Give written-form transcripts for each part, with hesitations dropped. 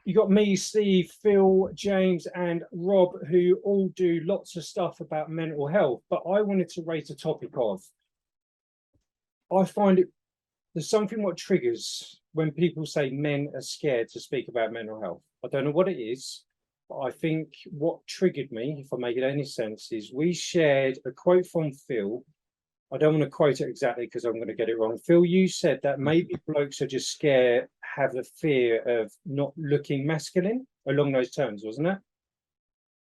You got me, Steve, Phil, James, and Rob, who all do lots of stuff about mental health. But I wanted to raise a topic of, I find it, there's something what triggers when people say men are scared to speak about mental health. I don't know what it is, but I think what triggered me, if I make it any sense, is we shared a quote from Phil. I don't want to quote it exactly because I'm going to get it wrong. Phil, you said that maybe blokes are just scared, have a fear of not looking masculine along those terms, wasn't it?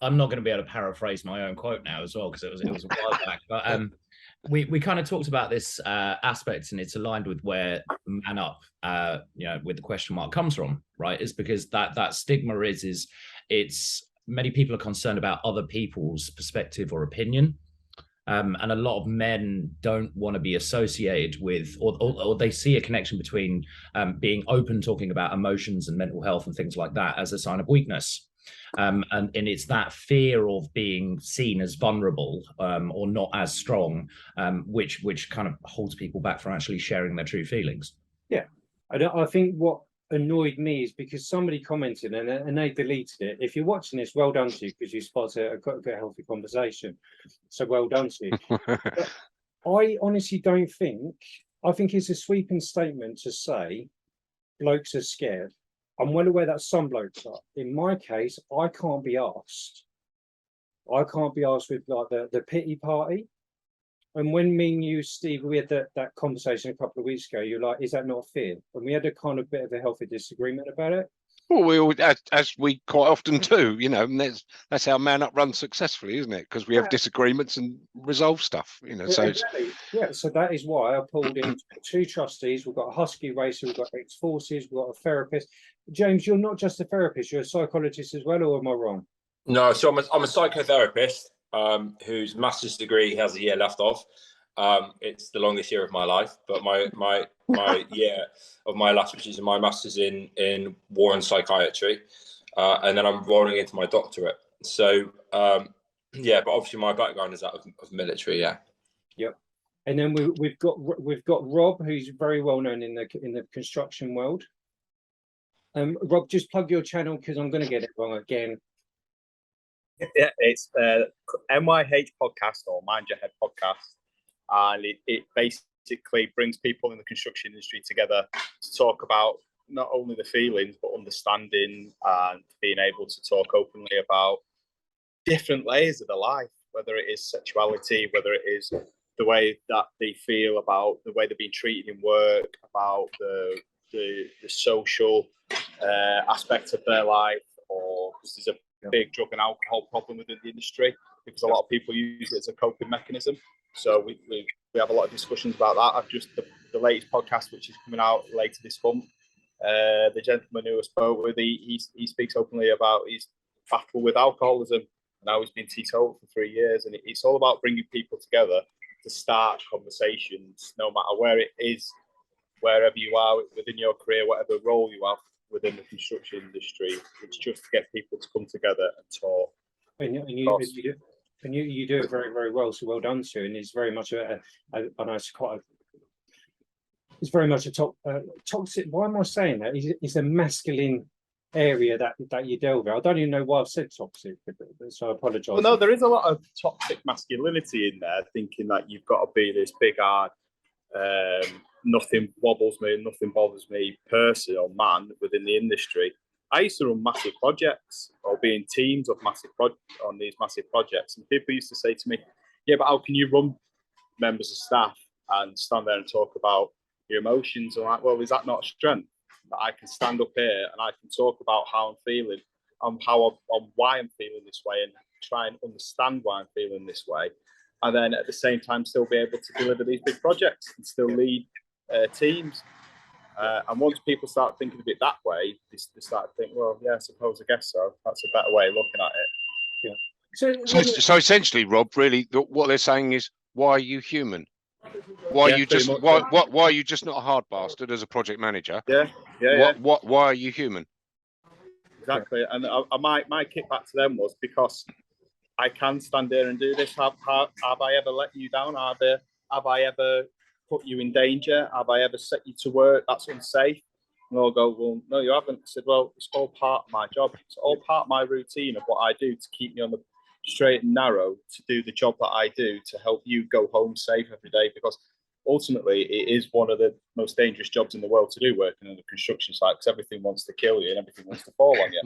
I'm not going to be able to paraphrase my own quote now as well because it was a while back. But we kind of talked about this aspect, and it's aligned with where MANUP, with the question mark comes from, right? Is because that stigma is it's many people are concerned about other people's perspective or opinion. And a lot of men don't want to be associated with, or they see a connection between being open, talking about emotions and mental health and things like that as a sign of weakness. And it's that fear of being seen as vulnerable or not as strong, which kind of holds people back from actually sharing their true feelings. Yeah, I think what annoyed me is because somebody commented and they deleted it. If you're watching this, well done to you because you spotted a good healthy conversation. So well done to you. But I honestly don't think, I think it's a sweeping statement to say blokes are scared. I'm well aware that some blokes are. In my case, I can't be asked. I can't be asked with like the pity party. And when me and you, Steve, we had that conversation a couple of weeks ago, you're like, is that not fear? And we had a kind of bit of a healthy disagreement about it. Well, we all, as we quite often do, and that's how MANUP runs successfully, isn't it? Because we have disagreements and resolve stuff, So exactly. Yeah, so that is why I pulled in two trustees. We've got a husky racer, we've got ex-forces, we've got a therapist. James, you're not just a therapist, you're a psychologist as well, or am I wrong? No, so I'm a psychotherapist whose master's degree has a year left of. It's the longest year of my life, but my year of my last, which is my master's in war and psychiatry, and then I'm rolling into my doctorate. So but obviously my background is that of military. Yeah. Yep. And then we've got Rob, who's very well known in the construction world. Rob, just plug your channel because I'm going to get it wrong again. Yeah, it's MYHP podcast or Mind Your Head podcast, and it basically brings people in the construction industry together to talk about not only the feelings but understanding and being able to talk openly about different layers of their life, whether it is sexuality, whether it is the way that they feel about the way they're being treated in work, about the social aspect of their life, or because there's a big drug and alcohol problem within the industry because a lot of people use it as a coping mechanism. So we have a lot of discussions about that. I've just the latest podcast, which is coming out later this month. The gentleman who I spoke with, he speaks openly about his battle with alcoholism. Now he's been teetotal for 3 years, and it's all about bringing people together to start conversations, no matter where it is, wherever you are within your career, whatever role you have within the construction industry. It's just to get people to come together and talk. And you do it very, very well. So well done to you. And it's very much it's very much a toxic. Why am I saying that? It's a masculine area that you delve in. I don't even know why I've said toxic, so I apologise. Well, no, there is a lot of toxic masculinity in there, thinking that you've got to be this big hard, nothing wobbles me, nothing bothers me person or man within the industry. I used to run massive projects or be in teams of on these massive projects, and people used to say to me, "Yeah, but how can you run members of staff and stand there and talk about your emotions?" I'm like, "Well, is that not a strength that I can stand up here and I can talk about how I'm feeling and why I'm feeling this way and try and understand why I'm feeling this way, and then at the same time still be able to deliver these big projects and still lead teams." And once people start thinking of it that way, they start to think, well, yeah, I guess so. That's a better way of looking at it. Yeah. So essentially, Rob, really, what they're saying is, why are you human? Why are you just why are you just not a hard bastard as a project manager? Why are you human? Exactly. And my kickback to them was because I can stand there and do this. Have I ever let you down? Have I ever put you in danger? Have I ever set you to work that's unsafe? And they'll go, well, no, you haven't. I said, well, it's all part of my job. It's all part of my routine of what I do to keep me on the straight and narrow, to do the job that I do, to help you go home safe every day. Because ultimately, it is one of the most dangerous jobs in the world to do, working on a construction site, because everything wants to kill you and everything wants to fall on you.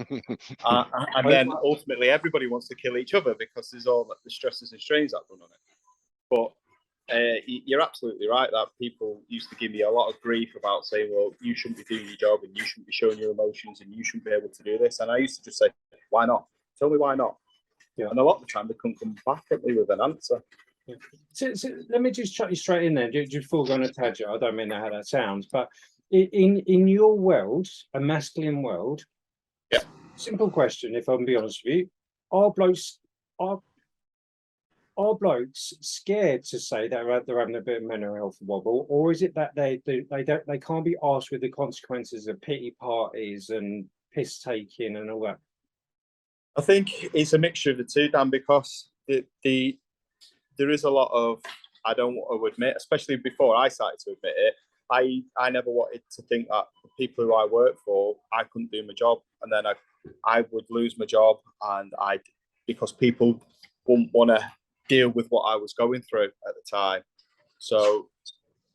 And then ultimately, everybody wants to kill each other because there's all the stresses and strains that run on it. But you're absolutely right that people used to give me a lot of grief about saying, well, you shouldn't be doing your job and you shouldn't be showing your emotions and you shouldn't be able to do this. And I used to just say, why not? Tell me why not. Yeah. And a lot of the time they couldn't come back at me with an answer. Yeah. So let me just chuck you straight in there, just before going to tangent. I don't mean how that sounds, but in your world, a masculine world, yeah. Simple question, if I can be honest with you, are blokes scared to say they're having a bit of mental health wobble, or is it that they can't be asked with the consequences of pity parties and piss taking and all that? I think it's a mixture of the two, Dan, because there is a lot of, I don't want to admit, especially before I started to admit it, I never wanted to think that the people who I work for, I couldn't do my job, and then I would lose my job, and because people wouldn't want to deal with what I was going through at the time. So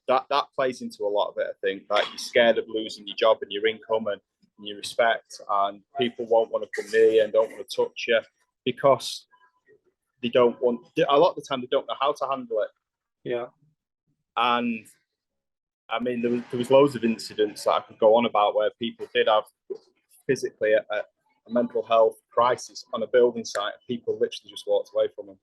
that plays into a lot of it. I think that you're scared of losing your job and your income and your respect, and people won't want to come near you and don't want to touch you because they don't want. A lot of the time, they don't know how to handle it. Yeah. And I mean, there was loads of incidents that I could go on about where people did have physically a mental health crisis on a building site, and people literally just walked away from them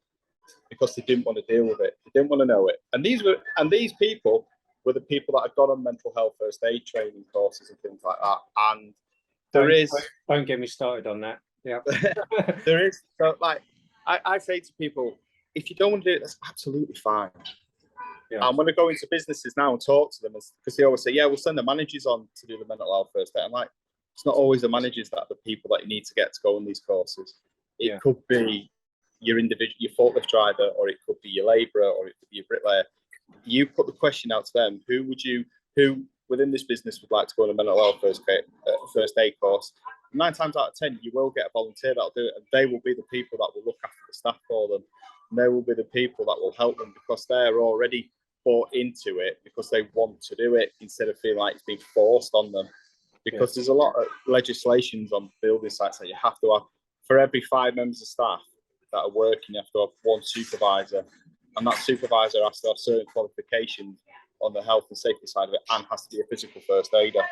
because they didn't want to deal with it. They didn't want to know it. And these people were the people that had got on mental health first aid training courses and things like that. And don't get me started on that. Yeah. There is. So like I say to people, if you don't want to do it, that's absolutely fine. Yeah. I'm going to go into businesses now and talk to them because they always say, yeah, we'll send the managers on to do the mental health first aid. I'm like, it's not always the managers that are the people that you need to get to go on these courses. It could be your individual, your forklift driver, or it could be your labourer, or it could be your bricklayer. You put the question out to them, who within this business would like to go on a mental health first aid course? 9 times out of 10, you will get a volunteer that'll do it, and they will be the people that will look after the staff for them. And they will be the people that will help them because they're already bought into it because they want to do it instead of feeling like it's being forced on them. Because there's a lot of legislations on building sites that you have to have. For every 5 members of staff that are working, you have to have 1 supervisor, and that supervisor has to have certain qualifications on the health and safety side of it and has to be a physical first aider.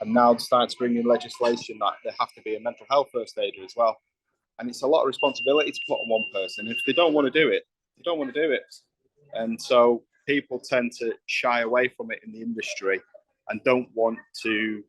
And now they're starting to bring in legislation that they have to be a mental health first aider as well. And it's a lot of responsibility to put on one person. If they don't want to do it, they don't want to do it. And so people tend to shy away from it in the industry and don't want to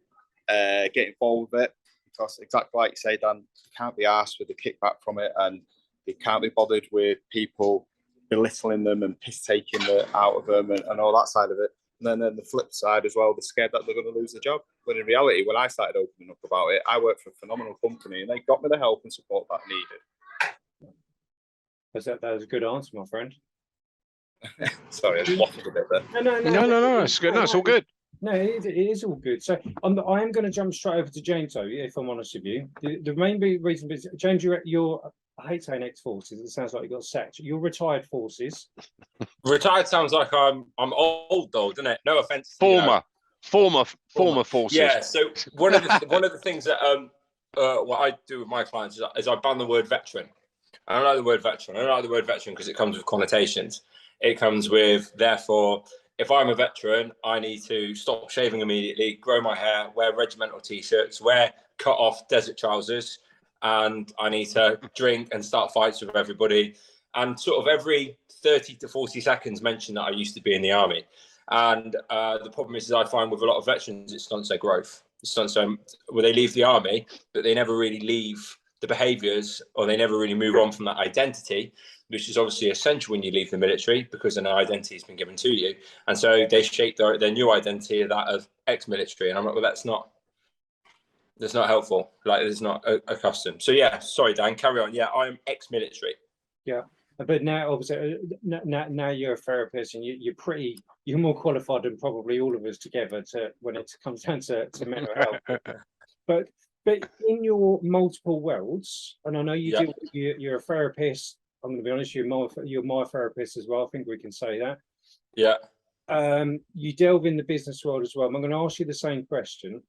get involved with it because, exactly like you say, Dan, you can't be asked with a kickback from it, and you can't be bothered with people belittling them and piss taking out of them and all that side of it. And then the flip side as well, they're scared that they're going to lose their job. When in reality, when I started opening up about it, I worked for a phenomenal company and they got me the help and support that I needed. That was a good answer, my friend. Sorry, I waffled a bit there. No, it's good. No, it's all good. No, it is all good. So I am going to jump straight over to James, though, if I'm honest with you. The main reason is, James, you're I hate saying ex-forces. It sounds like you got sacked. You're retired forces. Retired sounds like I'm old though, doesn't it? No offense. Former forces. Yeah. So one of the things that what I do with my clients is I ban the word veteran. I don't like the word veteran. I don't like the word veteran because it comes with connotations. It comes with, therefore, if I'm a veteran, I need to stop shaving immediately, grow my hair, wear regimental t-shirts, wear cut off desert trousers, and I need to drink and start fights with everybody. And sort of every 30 to 40 seconds mention that I used to be in the army. And the problem is I find with a lot of veterans, it stunts their growth. It stunts them where they leave the army, but they never really leave the behaviours, or they never really move on from that identity, which is obviously essential when you leave the military because an identity has been given to you. And so they shape their new identity, that of ex-military. And I'm like, well, that's not helpful. Like, it's not a custom. So yeah, sorry, Dan, carry on. Yeah, I'm ex-military. Yeah. But now, obviously, now you're a therapist, and you're more qualified than probably all of us together when it comes down to mental health. But in your multiple worlds, and I know you're a therapist. I'm going to be honest, you're my therapist as well. I think we can say that. Yeah. You delve in the business world as well. I'm going to ask you the same question.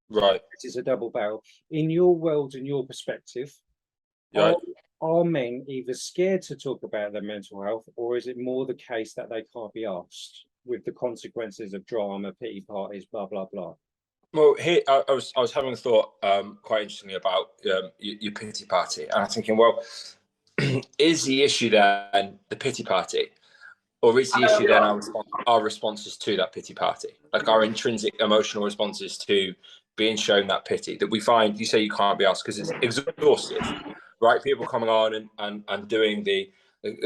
Right. This is a double barrel. In your world and your perspective, are men either scared to talk about their mental health, or is it more the case that they can't be asked with the consequences of drama, pity parties, blah, blah, blah? Well, here I was having a thought quite interestingly about your pity party, and I'm thinking, well, is the issue then the pity party, or is the issue then our responses to that pity party, like our intrinsic emotional responses to being shown that pity that we find? You say you can't be asked because it's exhaustive, right? People coming on and doing the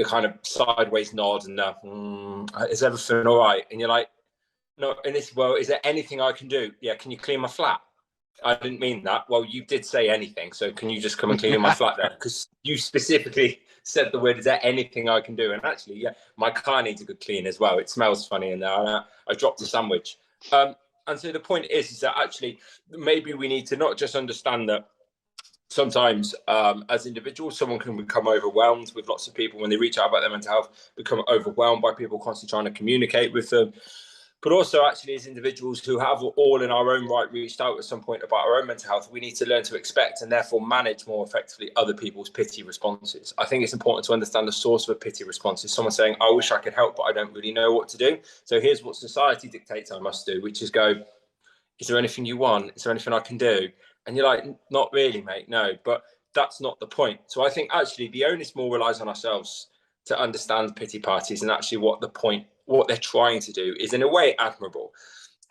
kind of sideways nod and is everything all right? And you're like, no, in this world, is there anything I can do? Yeah, can you clean my flat? I didn't mean that. Well, you did say anything, so can you just come and clean my flat then? Because you specifically said the word, is there anything I can do? And actually, yeah, my car needs a good clean as well. It smells funny in there. And I dropped a sandwich. And so the point is that actually maybe we need to not just understand that sometimes as individuals, someone can become overwhelmed with lots of people when they reach out about their mental health, become overwhelmed by people constantly trying to communicate with them. But also, actually, as individuals who have all in our own right reached out at some point about our own mental health, we need to learn to expect and therefore manage more effectively other people's pity responses. I think it's important to understand the source of a pity response. Is someone saying, I wish I could help, but I don't really know what to do. So here's what society dictates I must do, which is go, is there anything you want? Is there anything I can do? And you're like, not really, mate, no. But that's not the point. So I think actually the onus more relies on ourselves to understand pity parties and actually what they're trying to do is in a way admirable.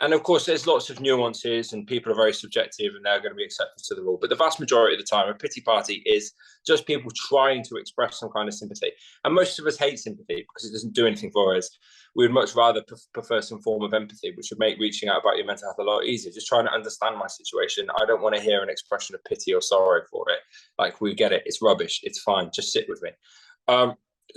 And of course, there's lots of nuances and people are very subjective and they're going to be accepted to the rule. But the vast majority of the time, a pity party is just people trying to express some kind of sympathy. And most of us hate sympathy because it doesn't do anything for us. We would much rather prefer some form of empathy, which would make reaching out about your mental health a lot easier. Just trying to understand my situation. I don't want to hear an expression of pity or sorrow for it. Like, we get it. It's rubbish. It's fine. Just sit with me.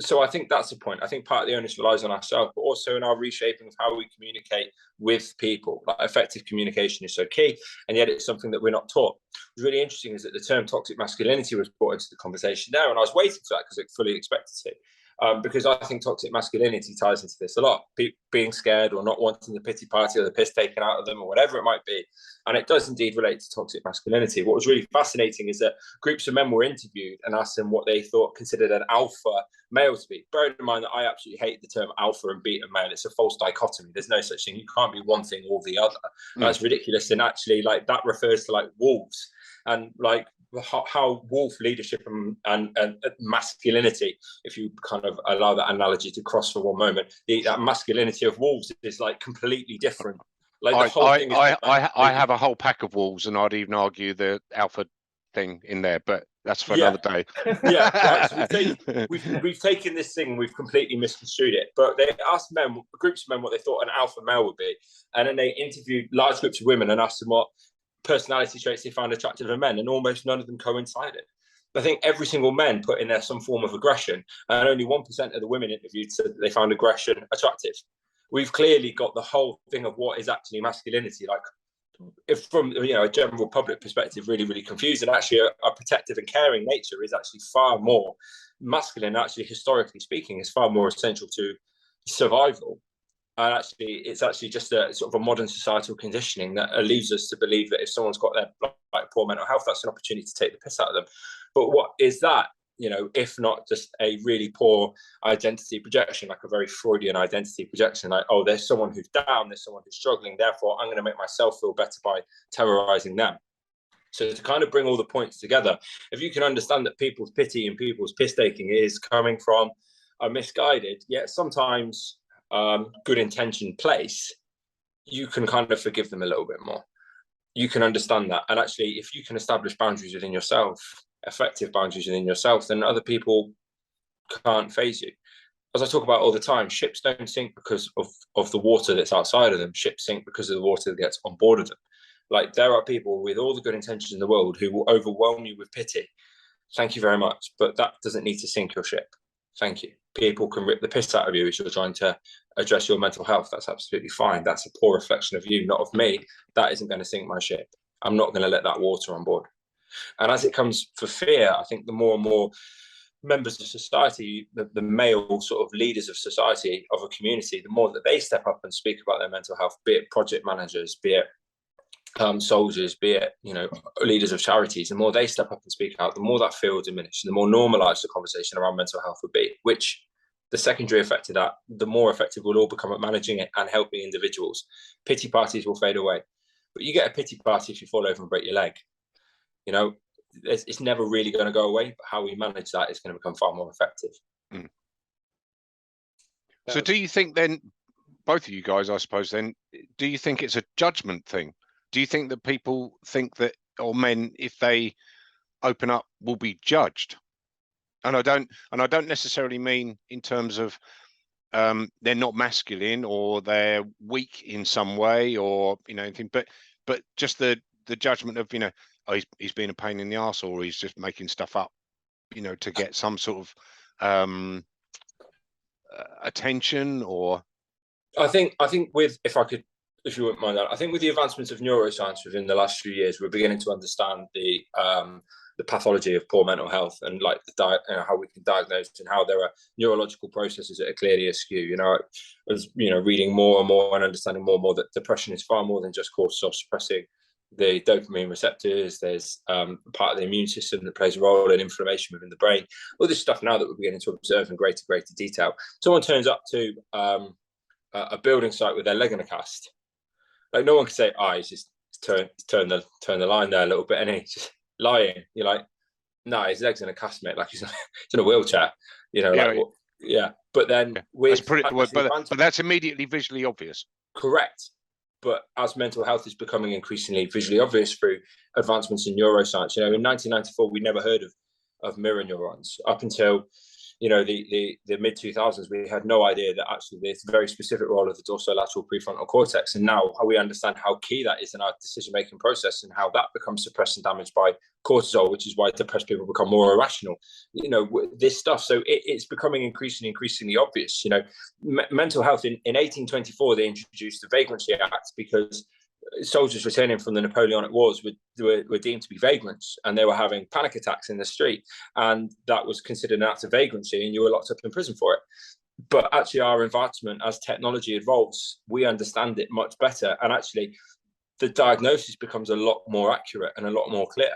So I think that's the point. I think part of the onus relies on ourselves, but also in our reshaping of how we communicate with people. Like, effective communication is so key, and yet it's something that we're not taught. What's really interesting is that the term toxic masculinity was brought into the conversation there, and I was waiting for that because I fully expected to. Because I think toxic masculinity ties into this a lot, being scared or not wanting the pity party or the piss taken out of them or whatever it might be. And it does indeed relate to toxic masculinity. What was really fascinating is that groups of men were interviewed and asked them what they thought considered an alpha male to be. Bearing in mind that I absolutely hate the term alpha and beta male. It's a false dichotomy. There's no such thing. You can't be one thing or the other. That's ridiculous. And actually, like, that refers to like wolves and like how wolf leadership and masculinity, if you kind of allow that analogy to cross for one moment, that masculinity of wolves is like completely different. Like, the whole thing is I have a whole pack of wolves, and I'd even argue the alpha thing in there, but that's for another day. Yeah, right. So we've taken this thing and we've completely misconstrued it. But they asked groups of men, what they thought an alpha male would be, and then they interviewed large groups of women and asked them what personality traits they found attractive in men, and almost none of them coincided. I think every single man put in there some form of aggression, and only 1% of the women interviewed said that they found aggression attractive. We've clearly got the whole thing of what is actually masculinity, like, if from a general public perspective, really, really confused. And actually a protective and caring nature is actually far more masculine, actually, historically speaking, is far more essential to survival. And actually, it's actually just a sort of a modern societal conditioning that leaves us to believe that if someone's got their poor mental health, that's an opportunity to take the piss out of them. But what is that? If not just a really poor identity projection, like a very Freudian identity projection, like, oh, there's someone who's down, there's someone who's struggling, therefore I'm going to make myself feel better by terrorizing them. So to kind of bring all the points together, if you can understand that people's pity and people's piss taking is coming from a misguided, yet sometimes good intentioned place, you can kind of forgive them a little bit more. You can understand that. And actually, if you can establish boundaries within yourself, effective boundaries within yourself, then other people can't faze you. As I talk about all the time, ships don't sink because of the water that's outside of them. Ships sink because of the water that gets on board of them. Like, there are people with all the good intentions in the world who will overwhelm you with pity. Thank you very much. But that doesn't need to sink your ship. Thank you. People can rip the piss out of you as you're trying to address your mental health. That's absolutely fine. That's a poor reflection of you, not of me. That isn't going to sink my ship. I'm not going to let that water on board. And as it comes for fear, I think the more and more members of society, the male sort of leaders of society, of a community, the more that they step up and speak about their mental health, be it project managers, be it soldiers, be it, you know, leaders of charities, the more they step up and speak out, the more that fear will diminish, and the more normalized the conversation around mental health would be, which the secondary effect of that, the more effective we'll all become at managing it and helping individuals. Pity parties will fade away. But you get a pity party if you fall over and break your leg. You know, it's never really going to go away, but how we manage that is going to become far more effective. Mm. So do you think then, both of you guys, I suppose then, do you think it's a judgment thing? Do you think that people think that, or men, if they open up, will be judged? And I don't necessarily mean in terms of they're not masculine or they're weak in some way, or, you know, anything, but just the judgment of, you know, oh, he's being a pain in the arse, or he's just making stuff up, you know, to get some sort of attention. Or I think with, if you wouldn't mind that, I think with the advancements of neuroscience within the last few years, we're beginning to understand the pathology of poor mental health, and like how we can diagnose, and how there are neurological processes that are clearly askew. You know, I was, you know, reading more and more and understanding more and more that depression is far more than just cortisol suppressing the dopamine receptors. There's part of the immune system that plays a role in inflammation within the brain. All this stuff now that we're beginning to observe in greater detail. Someone turns up to a building site with their leg in a cast. Like, no one can say, he's just turn the line there a little bit, and he's just lying. You're like, no, his leg's in a cast, mate. Like, he's in a wheelchair. You know, But then but that's immediately visually obvious. Correct. But as mental health is becoming increasingly visually obvious through advancements in neuroscience, you know, in 1994 we never heard of mirror neurons. Up until, you know, the mid 2000s, we had no idea that actually there's a very specific role of the dorsolateral prefrontal cortex. And now we understand how key that is in our decision-making process, and how that becomes suppressed and damaged by cortisol, which is why depressed people become more irrational. You know, this stuff. So it's becoming increasingly obvious. You know, mental health in 1824, they introduced the Vagrancy Act because soldiers returning from the Napoleonic Wars were deemed to be vagrants, and they were having panic attacks in the street, and that was considered an act of vagrancy, and you were locked up in prison for it. But actually, our advancement as technology evolves, we understand it much better, and actually the diagnosis becomes a lot more accurate and a lot more clear.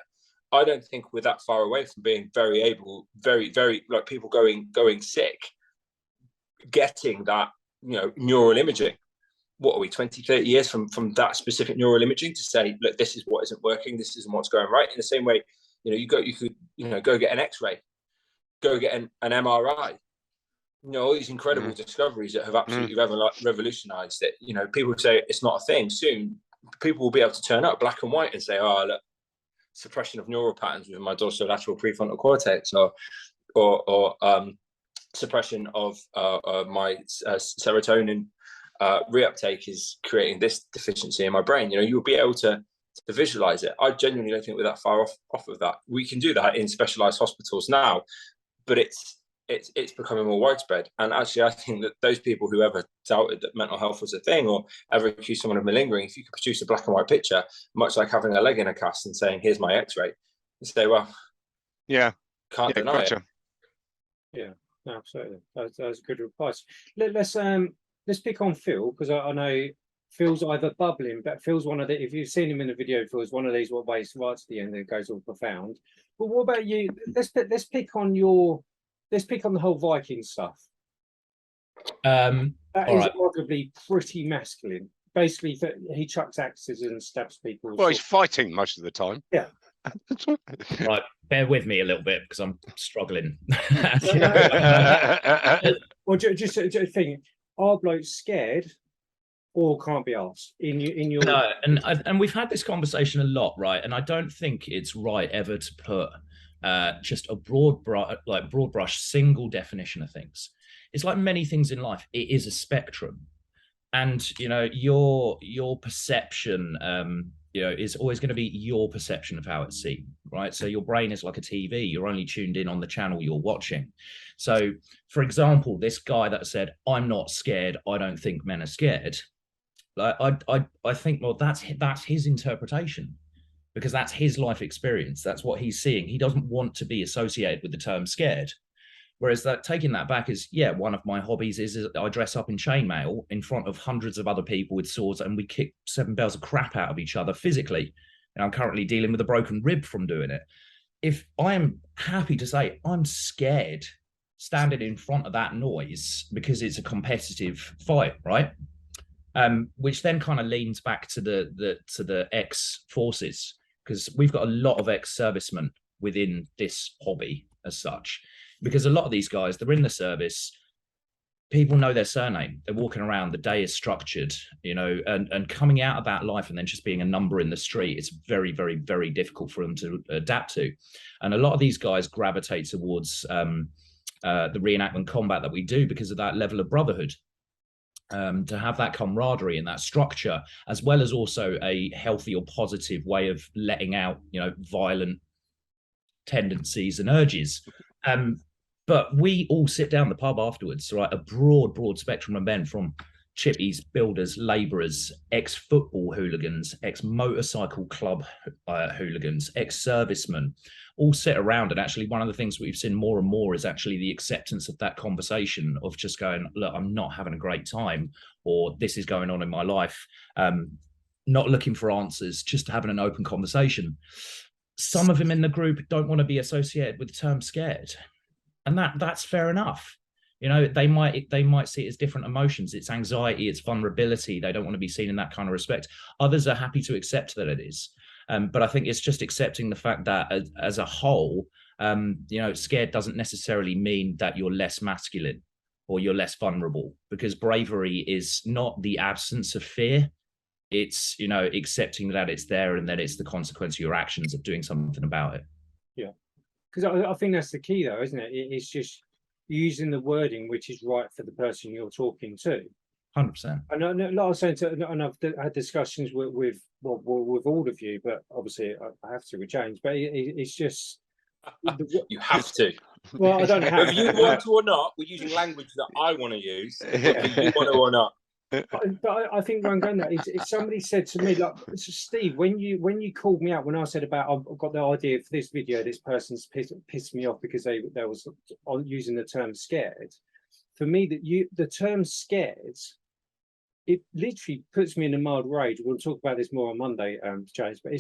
I don't think we're that far away from being very like people going sick, getting that, you know, neural imaging. What are we, 20, 30 years from that specific neural imaging to say, look, this is what isn't working, this isn't what's going right. In the same way, you know, you could go get an X-ray, go get an MRI. You know, all these incredible discoveries that have absolutely revolutionized it. You know, people say it's not a thing. Soon, people will be able to turn up black and white and say, oh, look, suppression of neural patterns within my dorsolateral prefrontal cortex, or suppression of my serotonin reuptake is creating this deficiency in my brain. You know, you'll be able to visualize it. I genuinely don't think we're that far off of that. We can do that in specialized hospitals now, but it's becoming more widespread. And actually, I think that those people who ever doubted that mental health was a thing, or ever accused someone of malingering, if you could produce a black and white picture, much like having a leg in a cast and saying, here's my X-ray, and say, well, can't deny it. Yeah, absolutely. That's good advice. Let's pick on Phil, because I know Phil's either bubbling, but Phil's one of the, if you've seen him in the video, Phil's one of these what ways right to the end that goes all profound. But what about you? Let's pick on the whole Viking stuff. That is arguably pretty masculine. Basically, he chucks axes and stabs people. Well, he's fighting most of the time. Yeah. Right, bear with me a little bit because I'm struggling. Well, just think. Are blokes scared or can't be asked in your no, and we've had this conversation a lot, right? And I don't think it's right ever to put just a broad brush single definition of things. It's like many things in life, it is a spectrum, and you know, your perception you know, is always going to be your perception of how it's seen, right? So your brain is like a TV. You're only tuned in on the channel you're watching. So, for example, this guy that said, "I'm not scared. I don't think men are scared." Like, I think, well, that's his interpretation, because that's his life experience. That's what he's seeing. He doesn't want to be associated with the term scared. Whereas that, taking that back, is, yeah, one of my hobbies is I dress up in chainmail in front of hundreds of other people with swords, and we kick 7 bells of crap out of each other physically. And I'm currently dealing with a broken rib from doing it. If I'm happy to say I'm scared standing in front of that noise because it's a competitive fight, right? Which then kind of leans back to the ex-forces, because we've got a lot of ex-servicemen within this hobby as such. Because a lot of these guys, they're in the service, people know their surname, they're walking around, the day is structured, you know, and coming out of that life and then just being a number in the street, it's very, very, very difficult for them to adapt to. And a lot of these guys gravitate towards the reenactment combat that we do because of that level of brotherhood. To have that camaraderie and that structure, as well as also a healthy or positive way of letting out, you know, violent tendencies and urges. But we all sit down the pub afterwards, right? A broad spectrum of men, from chippies, builders, labourers, ex-football hooligans, ex-motorcycle club hooligans, ex-servicemen, all sit around. And actually, one of the things we've seen more and more is actually the acceptance of that conversation of just going, look, I'm not having a great time, or this is going on in my life. Not looking for answers, just having an open conversation. Some of them in the group don't want to be associated with the term scared. And that's fair enough. You know, they might see it as different emotions. It's anxiety, it's vulnerability. They don't want to be seen in that kind of respect. Others are happy to accept that it is. But I think it's just accepting the fact that as a whole, you know, scared doesn't necessarily mean that you're less masculine or you're less vulnerable, because bravery is not the absence of fear. It's, you know, accepting that it's there and that it's the consequence of your actions of doing something about it. Yeah. Because I think that's the key, though, isn't it? It's just using the wording which is right for the person you're talking to. 100%. And like I was saying, and I've had discussions with all of you, but obviously I have to change. But it's just you have to. Well, I don't have whether you want to or not. We're using language that I want to use, whether you want to or not. But I think where I'm going, that is, if somebody said to me, like, Steve, when you called me up when I said about I've got the idea for this video, this person's pissed me off because they was using the term scared. For me, the term scared, it literally puts me in a mild rage. We'll talk about this more on Monday, James. But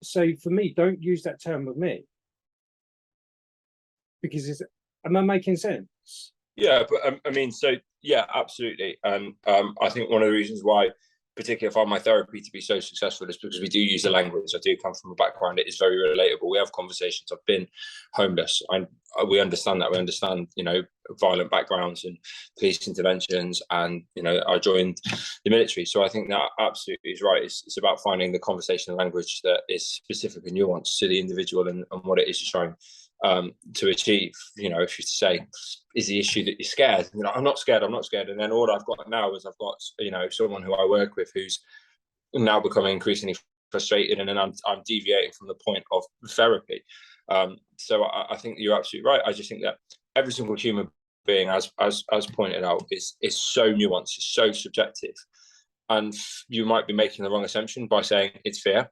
so for me, don't use that term with me, because am I making sense? Yeah, but I mean, so yeah, absolutely. And I think one of the reasons why, particularly I find my therapy to be so successful, is because we do use the language. I do come from a background that is very relatable. We have conversations. I've been homeless, and we understand that. We understand, you know, violent backgrounds and police interventions, and, you know, I joined the military. So I think that absolutely is right. It's about finding the conversational language that is specific and nuanced to the individual and what it is you're trying to achieve. You know, if you say, is the issue that you're scared? You know, I'm not scared. And then all I've got now is I've got, you know, someone who I work with who's now becoming increasingly frustrated, and then I'm deviating from the point of therapy. So I think you're absolutely right. I just think that every single human being, as pointed out, is so nuanced, is so subjective, and you might be making the wrong assumption by saying it's fear.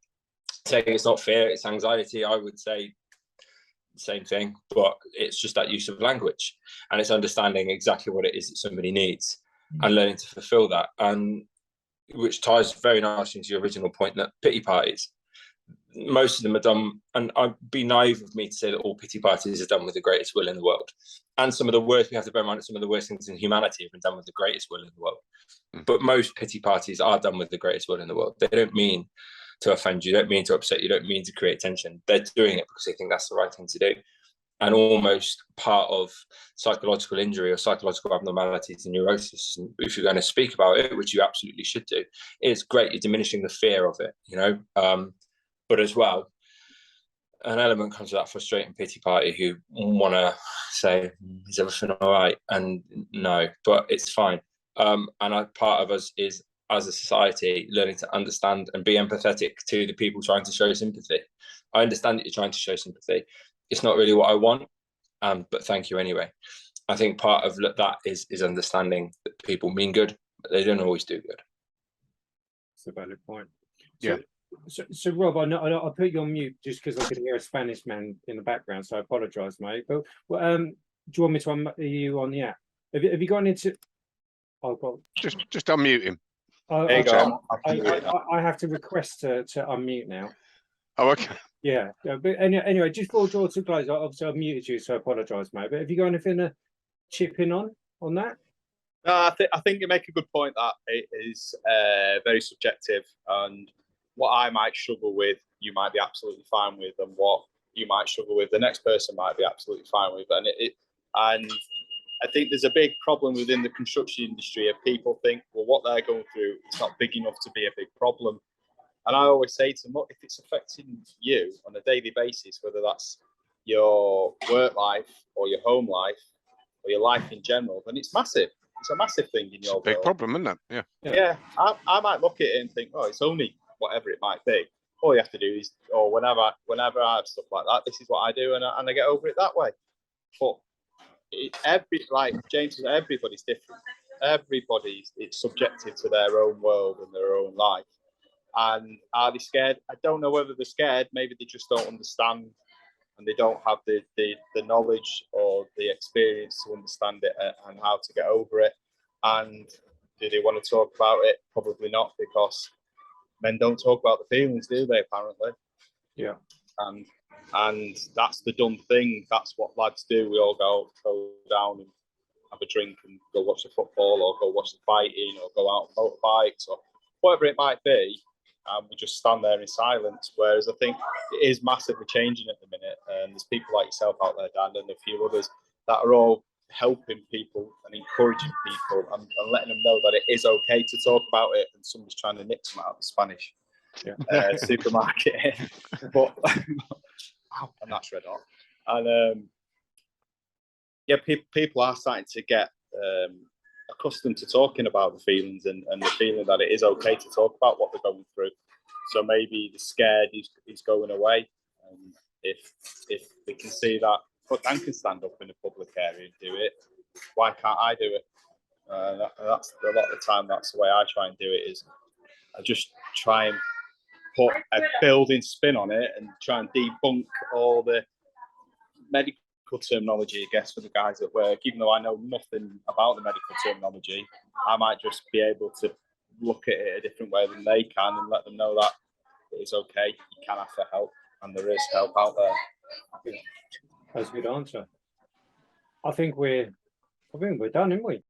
Saying it's not fear, it's anxiety, I would say same thing, but it's just that use of language, and it's understanding exactly what it is that somebody needs and learning to fulfill that, and which ties very nicely into your original point that pity parties, most of them are done, and I'd be naive of me to say that all pity parties are done with the greatest will in the world. And some of the worst, we have to bear in mind that some of the worst things in humanity have been done with the greatest will in the world. But most pity parties are done with the greatest will in the world. They don't mean to offend you, don't mean to upset you, don't mean to create tension. They're doing it because they think that's the right thing to do. And almost part of psychological injury or psychological abnormalities and neurosis, if you're going to speak about it, which you absolutely should do, it's great. You're diminishing the fear of it, you know. But as well, an element comes to that frustrating pity party who want to say, is everything all right? And no, but it's fine. And part of us is as a society, learning to understand and be empathetic to the people trying to show sympathy. I understand that you're trying to show sympathy. It's not really what I want, but thank you anyway. I think part of that is understanding that people mean good, but they don't always do good. That's a valid point. Yeah. So Rob, I put you on mute just because I could hear a Spanish man in the background, so I apologise, mate. But do you want me to unmute you on the app? Have you gone into? Just unmute him. There you go. I have to request to unmute now. Oh, okay. Yeah, but anyway, just before draw to close, obviously I've muted you, so I apologise, mate. But have you got anything to chip in on that? No, I think you make a good point that it is very subjective, and what I might struggle with, you might be absolutely fine with, and what you might struggle with, the next person might be absolutely fine with, and and I think there's a big problem within the construction industry of people think, well, what they're going through is not big enough to be a big problem. And I always say to them, look, if it's affecting you on a daily basis, whether that's your work life or your home life or your life in general, then it's massive. It's a massive thing in your world. It's a big problem, isn't it? Yeah. I might look at it and think, oh, it's only whatever it might be. All you have to do is, or whenever I have stuff like that, this is what I do, and I get over it that way. But like James said, everybody's different. It's subjective to their own world and their own life. And are they scared? I don't know whether they're scared. Maybe they just don't understand, and they don't have the knowledge or the experience to understand it and how to get over it. And do they want to talk about it? Probably not, because men don't talk about the feelings, do they? Apparently. Yeah. And that's the dumb thing. That's what lads do. We all go down and have a drink and go watch the football, or go watch the fighting, or go out on motorbikes, or whatever it might be. We just stand there in silence. Whereas I think it is massively changing at the minute, and there's people like yourself out there, Dan, and a few others that are all helping people and encouraging people and letting them know that it is okay to talk about it. And someone's trying to nick some out of the Spanish supermarket, but and that's red hot. And people are starting to get accustomed to talking about the feelings and the feeling that it is okay to talk about what they're going through. So maybe the scared is going away. And if they can see that, but Dan can stand up in a public area and do it, why can't I do it? That's a lot of the time. That's the way I try and do it. Is I just try and put a building spin on it and try and debunk all the medical terminology, I guess, for the guys at work. Even though I know nothing about the medical terminology, I might just be able to look at it a different way than they can and let them know that it's okay. You can ask for help, and there is help out there. That's a good answer. I think we're done, aren't we?